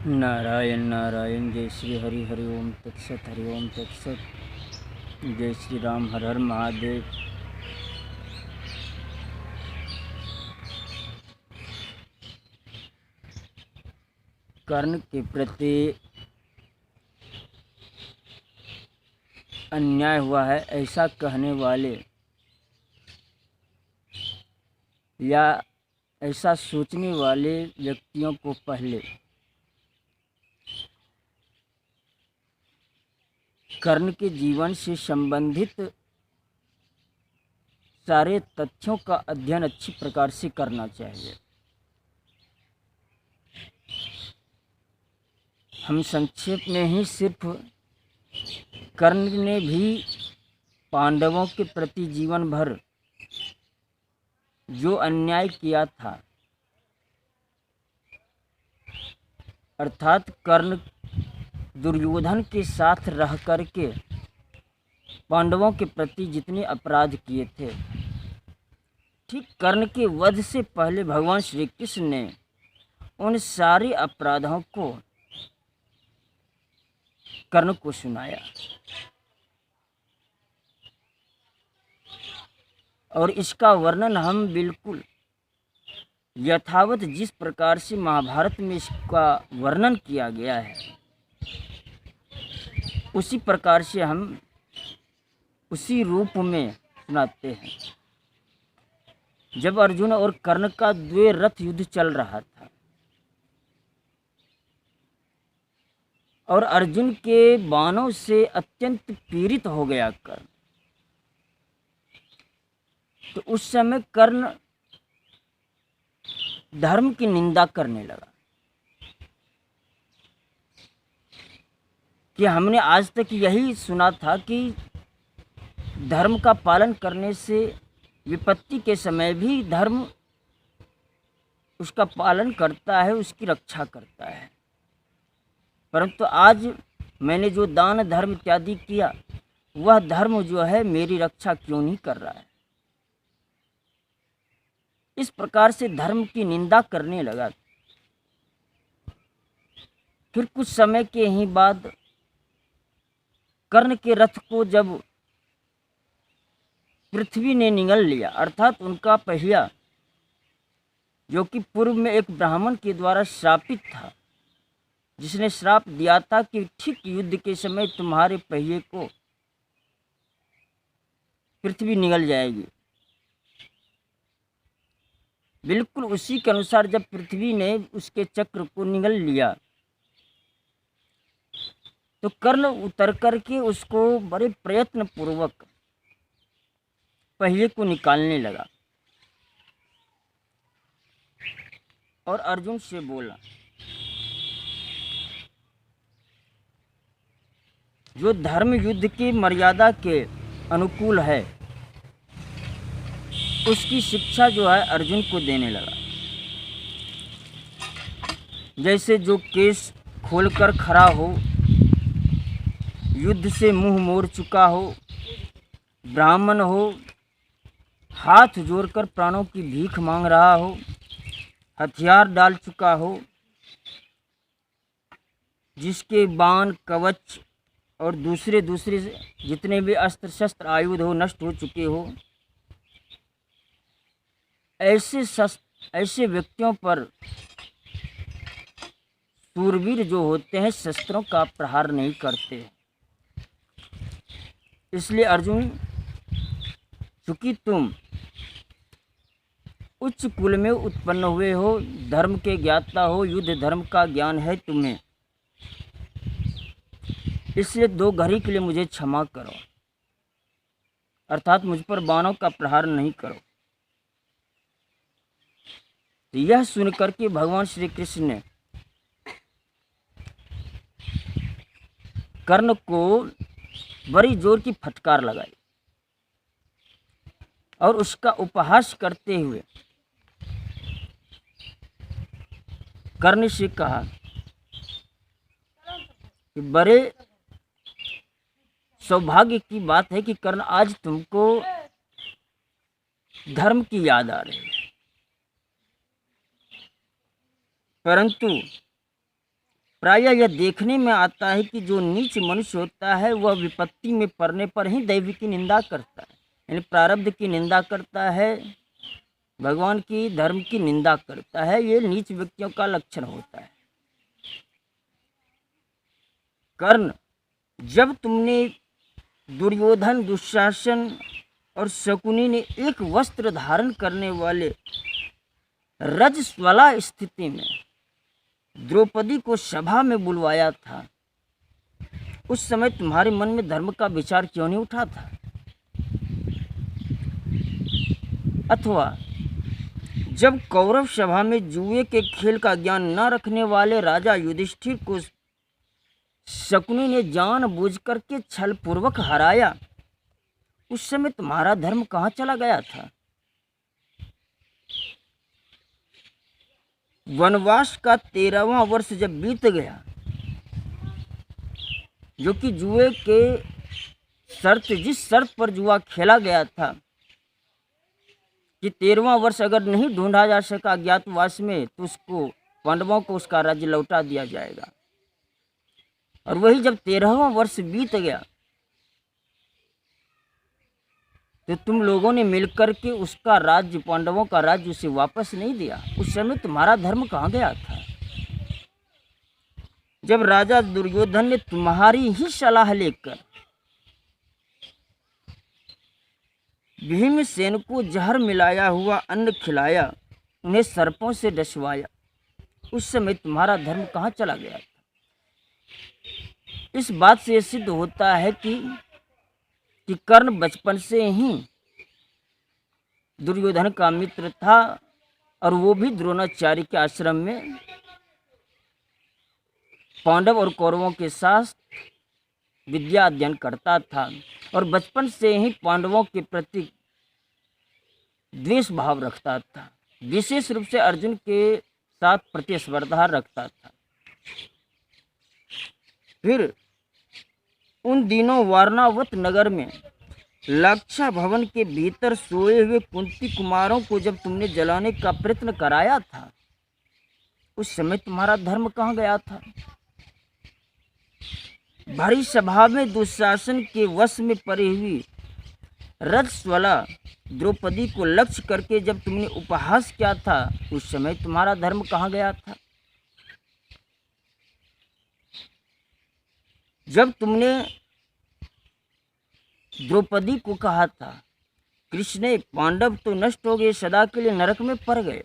नारायण नारायण। जय श्री हरि हरि ओम तत्सत। हरि ओम तत्सत। जय श्री राम। हर हर महादेव। कर्ण के प्रति अन्याय हुआ है ऐसा कहने वाले या ऐसा सोचने वाले व्यक्तियों को पहले कर्ण के जीवन से संबंधित सारे तथ्यों का अध्ययन अच्छी प्रकार से करना चाहिए। हम संक्षेप में ही सिर्फ कर्ण ने भी पांडवों के प्रति जीवन भर जो अन्याय किया था, अर्थात कर्ण दुर्योधन के साथ रह करके पांडवों के प्रति जितने अपराध किए थे, ठीक कर्ण के वध से पहले भगवान श्री कृष्ण ने उन सारे अपराधों को कर्ण को सुनाया और इसका वर्णन हम बिल्कुल यथावत जिस प्रकार से महाभारत में इसका वर्णन किया गया है उसी प्रकार से हम उसी रूप में सुनाते हैं। जब अर्जुन और कर्ण का द्वैरथ युद्ध चल रहा था और अर्जुन के बाणों से अत्यंत पीड़ित हो गया कर्ण, तो उस समय कर्ण धर्म की निंदा करने लगा कि हमने आज तक यही सुना था कि धर्म का पालन करने से विपत्ति के समय भी धर्म उसका पालन करता है, उसकी रक्षा करता है। परंतु आज मैंने जो दान धर्म इत्यादि किया वह धर्म जो है मेरी रक्षा क्यों नहीं कर रहा है। इस प्रकार से धर्म की निंदा करने लगा। फिर कुछ समय के ही बाद कर्ण के रथ को जब पृथ्वी ने निगल लिया, अर्थात उनका पहिया जो कि पूर्व में एक ब्राह्मण के द्वारा श्रापित था, जिसने श्राप दिया था कि ठीक युद्ध के समय तुम्हारे पहिए को पृथ्वी निगल जाएगी, बिल्कुल उसी के अनुसार जब पृथ्वी ने उसके चक्र को निगल लिया तो कर्ण उतर करके उसको बड़े प्रयत्न पूर्वक पहिए को निकालने लगा और अर्जुन से बोला, जो धर्म युद्ध की मर्यादा के अनुकूल है उसकी शिक्षा जो है अर्जुन को देने लगा। जैसे जो केस खोलकर खड़ा हो, युद्ध से मुंह मोड़ चुका हो, ब्राह्मण हो, हाथ जोड़कर प्राणों की भीख मांग रहा हो, हथियार डाल चुका हो, जिसके बाण कवच और दूसरे जितने भी अस्त्र शस्त्र आयुध हो नष्ट हो चुके हो, ऐसे व्यक्तियों पर सूरवीर जो होते हैं शस्त्रों का प्रहार नहीं करते। इसलिए अर्जुन, चूंकि तुम उच्च कुल में उत्पन्न हुए हो, धर्म के ज्ञाता हो, युद्ध धर्म का ज्ञान है तुम्हें, इसलिए 2 घड़ी के लिए मुझे क्षमा करो, अर्थात मुझ पर बाणों का प्रहार नहीं करो। तो यह सुनकर के भगवान श्री कृष्ण ने कर्ण को बड़ी जोर की फटकार लगाई और उसका उपहास करते हुए कर्ण से कहा कि बड़े सौभाग्य की बात है कि कर्ण आज तुमको धर्म की याद आ रही है, परंतु प्रायः यह देखने में आता है कि जो नीच मनुष्य होता है वह विपत्ति में पड़ने पर ही दैव की निंदा करता है, यानी प्रारब्ध की निंदा करता है, भगवान की धर्म की निंदा करता है। ये नीच व्यक्तियों का लक्षण होता है। कर्ण, जब तुमने दुर्योधन, दुशासन और शकुनी ने एक वस्त्र धारण करने वाले रजस्वला स्थिति में द्रौपदी को सभा में बुलवाया था, उस समय तुम्हारे मन में धर्म का विचार क्यों नहीं उठा था? अथवा जब कौरव सभा में जुए के खेल का ज्ञान न रखने वाले राजा युधिष्ठिर को शकुनी ने जानबूझकर के छल पूर्वक हराया, उस समय तुम्हारा धर्म कहाँ चला गया था? वनवास का 13वां वर्ष जब बीत गया, जो कि जुए के जिस शर्त पर जुआ खेला गया था कि 13वां वर्ष अगर नहीं ढूंढा जा सका अज्ञातवास में तो उसको, पांडवों को उसका राज्य लौटा दिया जाएगा। और वही जब 13वां वर्ष बीत गया तो तुम लोगों ने मिलकर के उसका राज्य, पांडवों का राज्य उसे वापस नहीं दिया। उस समय तुम्हारा धर्म कहाँ गया था? जब राजा दुर्योधन ने तुम्हारी ही सलाह लेकर भीमसेन को जहर मिलाया हुआ अन्न खिलाया, उन्हें सर्पों से डसवाया, उस समय तुम्हारा धर्म कहाँ चला गया था? इस बात से सिद्ध होता है कि कर्ण बचपन से ही दुर्योधन का मित्र था, और वो भी द्रोणाचार्य के आश्रम में पांडव और कौरवों के साथ विद्या अध्ययन करता था, और बचपन से ही पांडवों के प्रति द्वेष भाव रखता था, विशेष रूप से अर्जुन के साथ प्रतिस्पर्धा रखता था। फिर उन दिनों वारणावत नगर में लाक्षा भवन के भीतर सोए हुए कुंती कुमारों को जब तुमने जलाने का प्रयत्न कराया था, उस समय तुम्हारा धर्म कहाँ गया था? भरी सभा में दुशासन के वश में पड़ी हुई रजस्वला द्रौपदी को लक्ष्य करके जब तुमने उपहास किया था, उस समय तुम्हारा धर्म कहाँ गया था? जब तुमने द्रौपदी को कहा था, कृष्ण, पांडव तो नष्ट हो गए, सदा के लिए नरक में पड़ गए,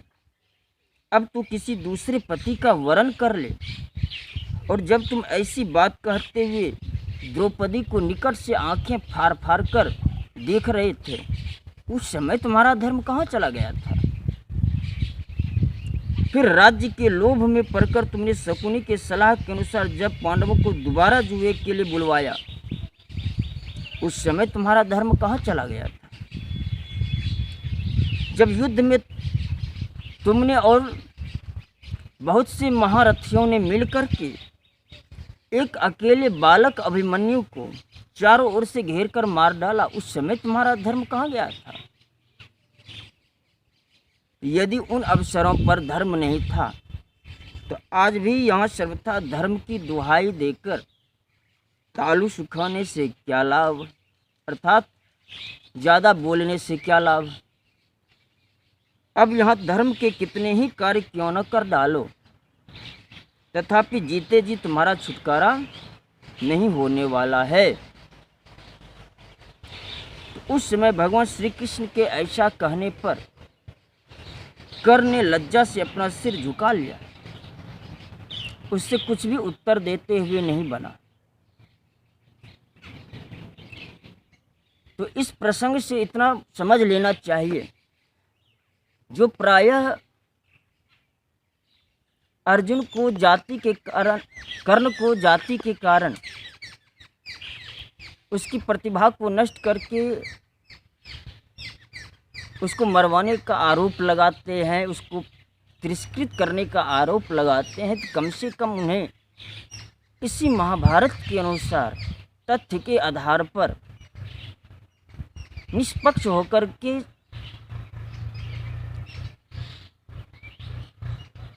अब तू किसी दूसरे पति का वरण कर ले। और जब तुम ऐसी बात कहते हुए द्रौपदी को निकट से आंखें फाड़ फाड़ कर देख रहे थे, उस समय तुम्हारा धर्म कहाँ चला गया था? फिर राज्य के लोभ में पड़कर तुमने शकुनी के सलाह के अनुसार जब पांडवों को दोबारा जुए के लिए बुलवाया, उस समय तुम्हारा धर्म कहाँ चला गया था? जब युद्ध में तुमने और बहुत से महारथियों ने मिलकर के एक अकेले बालक अभिमन्यु को चारों ओर से घेर कर मार डाला, उस समय तुम्हारा धर्म कहाँ गया था? यदि उन अवसरों पर धर्म नहीं था तो आज भी यहाँ सर्वथा धर्म की दुहाई देकर तालू सुखाने से क्या लाभ, अर्थात ज़्यादा बोलने से क्या लाभ। अब यहाँ धर्म के कितने ही कार्य क्यों न कर डालो, तथापि जीते जी तुम्हारा छुटकारा नहीं होने वाला है। तो उस समय भगवान श्री कृष्ण के ऐसा कहने पर कर्ण ने लज्जा से अपना सिर झुका लिया, उससे कुछ भी उत्तर देते हुए नहीं बना। तो इस प्रसंग से इतना समझ लेना चाहिए, जो प्रायः अर्जुन को जाति के कारण, कर्ण को जाति के कारण उसकी प्रतिभा को नष्ट करके उसको मरवाने का आरोप लगाते हैं, उसको तिरस्कृत करने का आरोप लगाते हैं, तो कम से कम उन्हें इसी महाभारत के अनुसार तथ्य के आधार पर निष्पक्ष होकर के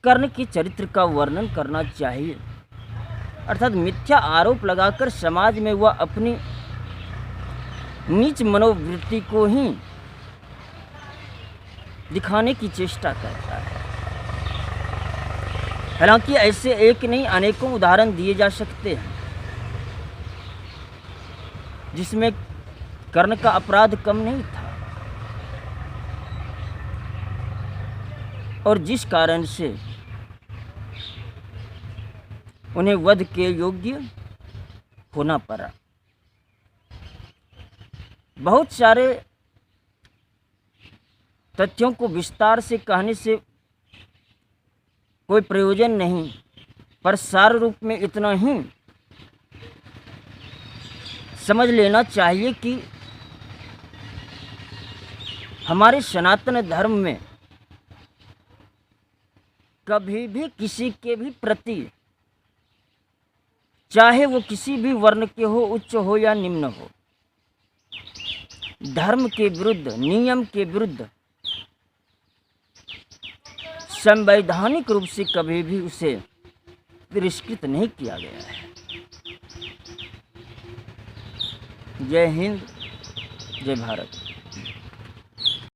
कर्ण के चरित्र का वर्णन करना चाहिए। अर्थात मिथ्या आरोप लगाकर समाज में वह अपनी नीच मनोवृत्ति को ही दिखाने की चेष्टा करता है। हालांकि ऐसे एक नहीं अनेकों उदाहरण दिए जा सकते हैं जिसमें कर्ण का अपराध कम नहीं था और जिस कारण से उन्हें वध के योग्य होना पड़ा। बहुत सारे तथ्यों को विस्तार से कहने से कोई प्रयोजन नहीं, पर सार रूप में इतना ही समझ लेना चाहिए कि हमारे सनातन धर्म में कभी भी किसी के भी प्रति, चाहे वो किसी भी वर्ण के हो, उच्च हो या निम्न हो, धर्म के विरुद्ध, नियम के विरुद्ध संवैधानिक रूप से कभी भी उसे तिरस्कृत नहीं किया गया है। जय हिंद, जय भारत।